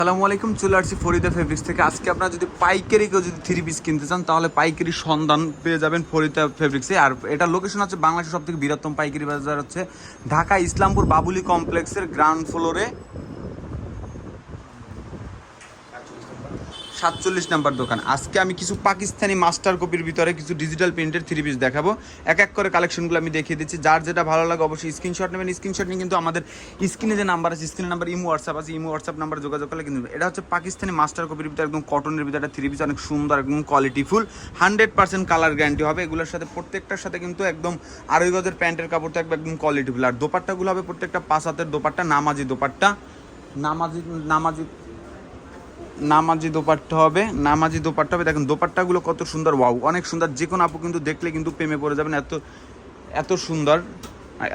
আসসালামু আলাইকুম, চলে আসছি ফরিদা ফেব্রিক্স থেকে। আজকে আপনারা যদি পাইকারি কেউ যদি থ্রি পিস কিনতে চান তাহলে পাইকারি সন্ধান পেয়ে যাবেন ফরিদা ফেব্রিক্সে। আর এটার লোকেশন হচ্ছে বাংলাদেশের সব থেকে বৃহত্তম পাইকারি বাজার হচ্ছে ঢাকা ইসলামপুর বাবুলি কমপ্লেক্সের গ্রাউন্ড ফ্লোরে 47 নাম্বার দোকান। আজকে আমি কিছু পাকিস্তানি মাস্টার কপির ভিতরে কিছু ডিজিটাল প্রিন্টের থ্রি পিস দেখাবো। এক এক করে কালেকশনগুলো আমি দেখিয়ে দিচ্ছি। যার যেটা ভালো লাগে অবশ্যই স্ক্রিনশট নেবেন। স্ক্রিনশট নিয়ে কিন্তু আমাদের স্ক্রিনে যে নাম্বার আছে, স্ক্রিনের নাম্বার ইমো হোয়াটসঅ্যাপ আছে, ইমো হোয়াটসঅ্যাপ নাম্বার যোগাযোগ করলে কিন্তু এটা হচ্ছে পাকিস্তানি মাস্টার কপির ভিতরে একদম কটনের ভিতরে একটা থ্রি পিস, অনেক সুন্দর, একদম কোয়ালিটিফুল, 100% কালার গ্যারান্টি হবে। এগুলোর সাথে প্রত্যেকটার সাথে কিন্তু একদম আড়াই গজের প্যান্টের কাপড় থাকবে, একদম কোয়ালিটিফুল। আর দোপাট্টাগুলো হবে প্রত্যেকটা 5 হাতের দোপাট্টা, নামাজি দোপাট্টা, নামাজি নামাজি নামাজি দোপাট্টা হবে, নামাজি দোপাট্টা হবে। দেখেন দোপাট্টাগুলো কত সুন্দর, ওয়াও, অনেক সুন্দর। যে কোনো আপু কিন্তু দেখলে কিন্তু প্রেমে পড়ে যাবেন, এত এত সুন্দর,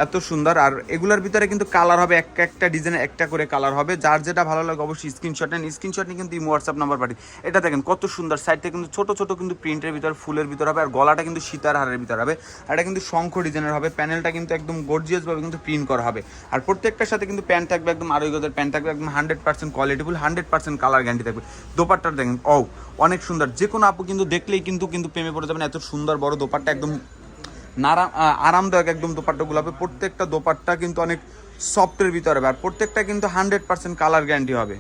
এত সুন্দর। আর এগুলোর ভিতরে কিন্তু কালার হবে, একটা ডিজাইনের একটা করে কালার হবে। যার যেটা ভালো লাগে অবশ্যই স্ক্রিনশট নেন। স্ক্রিনশট নিয়ে কিন্তু ইমো হোয়াটসঅ্যাপ নাম্বার পাঠিয়ে। এটা দেখেন কত সুন্দর, সাইডটা কিন্তু ছোট ছোট কিন্তু প্রিন্টের ভিতর, ফুলের ভিতর হবে। আর গলাটা কিন্তু সীতার হারের ভিতর হবে। আর এটা কিন্তু শঙ্খ ডিজাইনের হবে। প্যানেলটা কিন্তু একদম গর্জিয়াসভাবে কিন্তু প্রিন্ট করা হবে। আর প্রত্যেকটার সাথে কিন্তু প্যান্ট থাকবে, একদম আড়াই গজের প্যান্ট থাকবে, একদম 100% কোয়ালিটিফুল, 100% কালার গ্যারান্টি থাকবে। দোপাট্টার দেখেন, ও অনেক সুন্দর। যে কোনো আপু কিন্তু দেখলেই কিন্তু প্রেমে পড়ে যাবেন। এত সুন্দর বড় দোপাট্টা, একদম আরামদায়ক একদম দোপাট্টাগুলো হবে। প্রত্যেকটা দোপাট্টা কিন্তু অনেক সফটের ভিতরে হবে। আর প্রত্যেকটা কিন্তু 100% কালার গ্যারান্টি হবে।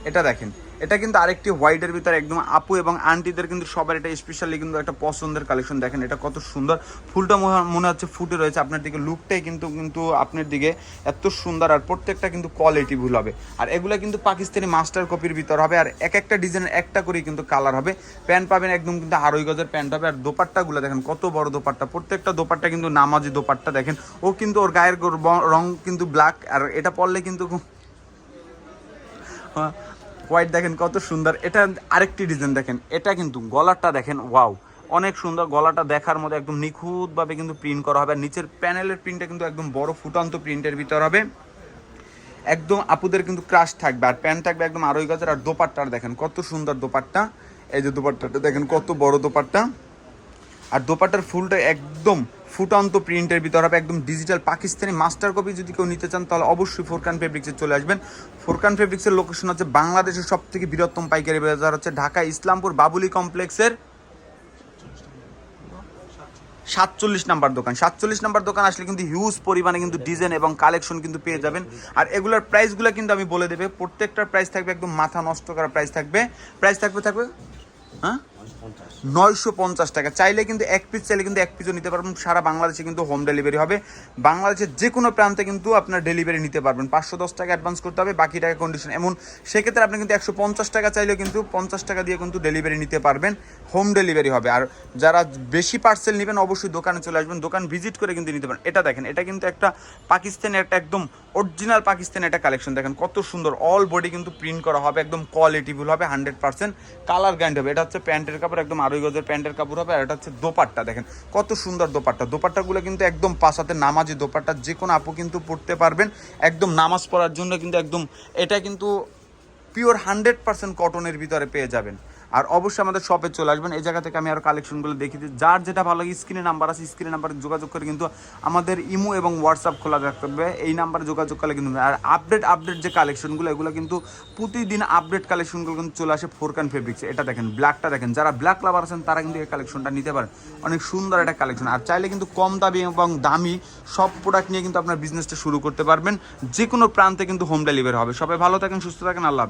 এটা দেখেন, এটা কিন্তু আরেকটি হোয়াইটের ভিতরে একদম আপু এবং আন্টিদের কিন্তু সবার এটা স্পেশালি কিন্তু একটা পছন্দের কালেকশন। দেখেন এটা কত সুন্দর, ফুলটা মনে হচ্ছে ফুটে রয়েছে আপনার দিকে, লুকটাই কিন্তু কিন্তু আপনার দিকে এত সুন্দর। আর প্রত্যেকটা কিন্তু কোয়ালিটিফুল হবে। আর এগুলো কিন্তু পাকিস্তানি মাস্টার কপির ভিতর হবে। আর এক একটা ডিজাইনের একটা করেই কিন্তু কালার হবে। প্যান্ট পাবেন একদম কিন্তু আড়াই গজের প্যান্ট হবে। আর দোপাট্টাগুলো দেখেন কত বড় দোপাট্টা, প্রত্যেকটা দোপাট্টা কিন্তু নামাজি দোপাট্টা। দেখেন ও কিন্তু ওর গায়ের রং কিন্তু ব্ল্যাক, আর এটা পরলে কিন্তু হোয়াইট। দেখেন কত সুন্দর। এটা আরেকটি ডিজাইন দেখেন, এটা কিন্তু গলাটা দেখেন, ওয়াও, অনেক সুন্দর। গলাটা দেখার মধ্যে একদম নিখুঁতভাবে কিন্তু প্রিন্ট করা হবে। আর নিচের প্যানেলের প্রিন্টটা কিন্তু একদম বড় ফুটান্ত প্রিন্টের ভিতর হবে। একদম আপুদের কিন্তু ক্রাশ থাকবে। আর প্যান্ট থাকবে একদম আড়াই গজের। আর দোপাট্টার দেখেন কত সুন্দর দোপাট্টা, এই যে দোপাট্টাটা দেখেন কত বড় দোপাট্টা। আর দোপাট্টার ফুলটা একদম ফুটান্ত প্রিন্টের ভিতর হবে, একদম ডিজিটাল পাকিস্তানি মাস্টার কপি। যদি কেউ নিতে চান তাহলে অবশ্যই ফোরকান ফেব্রিক্সে চলে আসবেন। ফোরকান ফেব্রিক্সের লোকেশন হচ্ছে বাংলাদেশের সব থেকে বৃহত্তম পাইকারি বাজার হচ্ছে ঢাকা ইসলামপুর বাবুলি কমপ্লেক্সের 47 নাম্বার দোকান। 47 নাম্বার দোকান আসলে কিন্তু হিউজ পরিমাণে কিন্তু ডিজাইন এবং কালেকশন কিন্তু পেয়ে যাবেন। আর এগুলোর প্রাইসগুলো কিন্তু আমি বলে দেবে, প্রত্যেকটার প্রাইস থাকবে একদম মাথা নষ্ট করা প্রাইস থাকবে। প্রাইস থাকবে হ্যাঁ 950 টাকা। চাইলে কিন্তু এক পিস, চাইলে কিন্তু এক পিসও নিতে পারবেন। সারা বাংলাদেশে কিন্তু হোম ডেলিভারি হবে। বাংলাদেশের যে কোনো প্রান্তে কিন্তু আপনার ডেলিভারি নিতে পারবেন। 510 টাকা অ্যাডভান্স করতে হবে, বাকি টাকা কন্ডিশন। এমন সেক্ষেত্রে আপনি কিন্তু 150 টাকা চাইলেও কিন্তু 50 টাকা দিয়ে কিন্তু ডেলিভারি নিতে পারবেন, হোম ডেলিভারি হবে। আর যারা বেশি পার্সেল নেবেন অবশ্যই দোকানে চলে আসবেন, দোকান ভিজিট করে কিন্তু নিতে পারেন। এটা দেখেন, এটা কিন্তু একটা পাকিস্তানি, একটা একদম অরিজিনাল পাকিস্তানি একটা কালেকশন। দেখেন কত সুন্দর, অল বডি কিন্তু প্রিন্ট করা হবে, একদম কোয়ালিটিফুল হবে, 100% কালার গ্যারান্টি হবে। এটা হচ্ছে প্যান্টের কাপড়, একদম আড়াই গজের প্যান্টের কাপড় হবে। আর এটা হচ্ছে দোপাট্টা, দেখেন কত সুন্দর দোপাট্টা। দোপাট্টাগুলো কিন্তু একদম 5 হাতের নামাজি দোপাট্টা, যে কোনো আপু কিন্তু পড়তে পারবেন, একদম নামাজ পড়ার জন্য কিন্তু একদম। এটা কিন্তু পিওর 100% কটনের ভিতরে পেয়ে যাবেন। আর অবশ্যই আমাদের শপে চলে আসবেন। এই জায়গা থেকে আমি আরও কালেকশনগুলো দেখিয়ে দিই। যার যেটা ভালো লাগে স্ক্রিনে নাম্বার আছে, স্ক্রিনে নাম্বারে যোগাযোগ করে কিন্তু আমাদের ইমো এবং হোয়াটসঅ্যাপ খোলা রাখতে হবে। এই নাম্বারে যোগাযোগ করলে কিন্তু। আর আপডেট যে কালেকশনগুলো, এগুলো কিন্তু প্রতিদিন আপডেট কালেকশনগুলো কিন্তু চলে আসে ফোরকান ফেব্রিক্সে। এটা দেখেন, ব্ল্যাকটা দেখেন, যারা ব্ল্যাক লাভার আছেন তারা কিন্তু এই কালেকশনটা নিতে পারেন। অনেক সুন্দর একটা কালেকশন। আর চাইলে কিন্তু কম দামি এবং দামি সব প্রোডাক্ট নিয়ে কিন্তু আপনার বিজনেসটা শুরু করতে পারবেন। যে কোনো প্রান্তে কিন্তু হোম ডেলিভারি হবে। সবাই ভালো থাকেন, সুস্থ থাকেন, আল্লাহ হাফেজ।